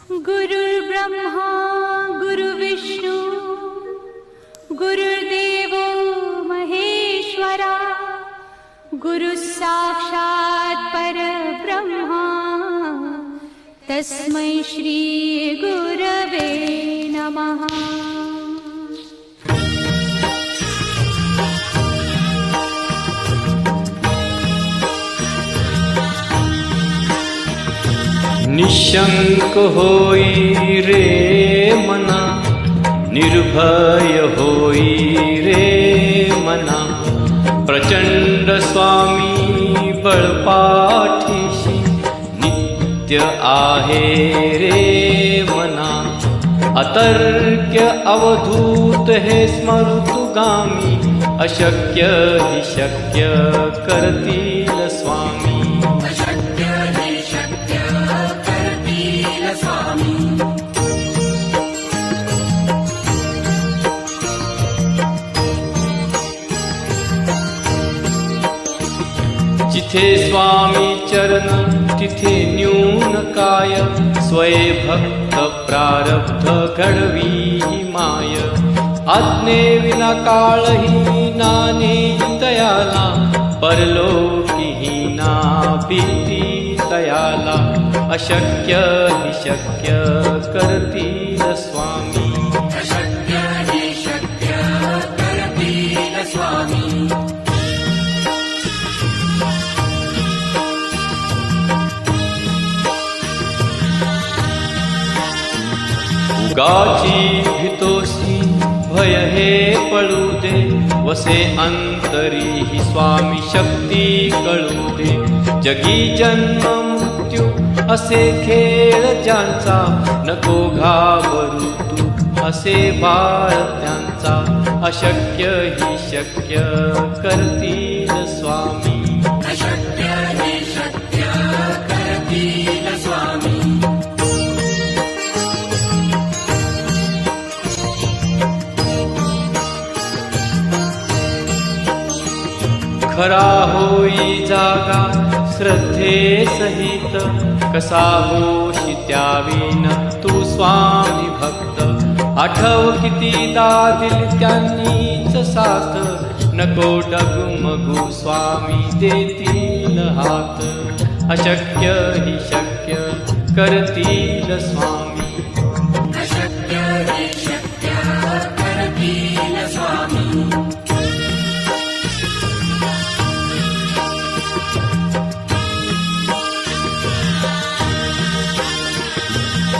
गुरुर्ब्रह्मा गुरुर्विष्णू गुरुर्देवो महेश्वरा गुरुः साक्षात् परब्रह्मा तस्मै श्री गुरवे नमः। निशंक होई रे मना, निर्भय होई रे मना, प्रचंड स्वामी बळपाठीशी नित्य आहे रे मना। अतर्क्य अवधूत हे स्मृतुगामी, अशक्य हि शक्य करतील स्वामी। जिथे स्वामी चरण तिथे न्यून काय, स्वये भक्त प्रारब्ध घडवी माय। आज्ञे विना काळही नाने तयाला, परलोकीही ना भीती तयाला। अशक्य हि शक्य करतील स्वामी, अशक्य हि शक्य करतील स्वामी। उगाची भीतोसी भय हे पळू दे, वसे अंतरी ही स्वामी शक्ती कळू दे। जगी जन्म मृत्यू असे खेळ ज्यांचा, नको घाबरू तू असे बाळ त्यांचा। अशक्य हि शक्य करतील स्वामी, अशक्य हि शक्य करतील स्वामी। खरा होई जागा श्रद्धे सहित, कसा होशी त्याविन तू स्वामी भक्त। आठव कितीदा दिली त्यांनीच साथ, नको डगमगू स्वामी देतील हात। अशक्य हि शक्य करतील स्वामी, अशक्य हि शक्य करतील स्वामी।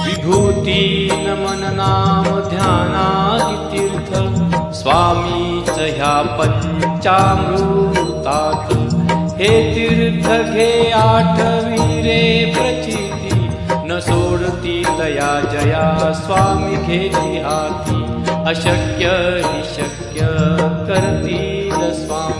विभूती नमन नाम ध्यानादि तीर्थ, स्वामीच ह्या पंचामृतात। हे तीर्थ घे आठवी रे प्रचिती, न सोडती दया जया स्वामी घेती हाती। अशक्य हि शक्य करतील स्वामी,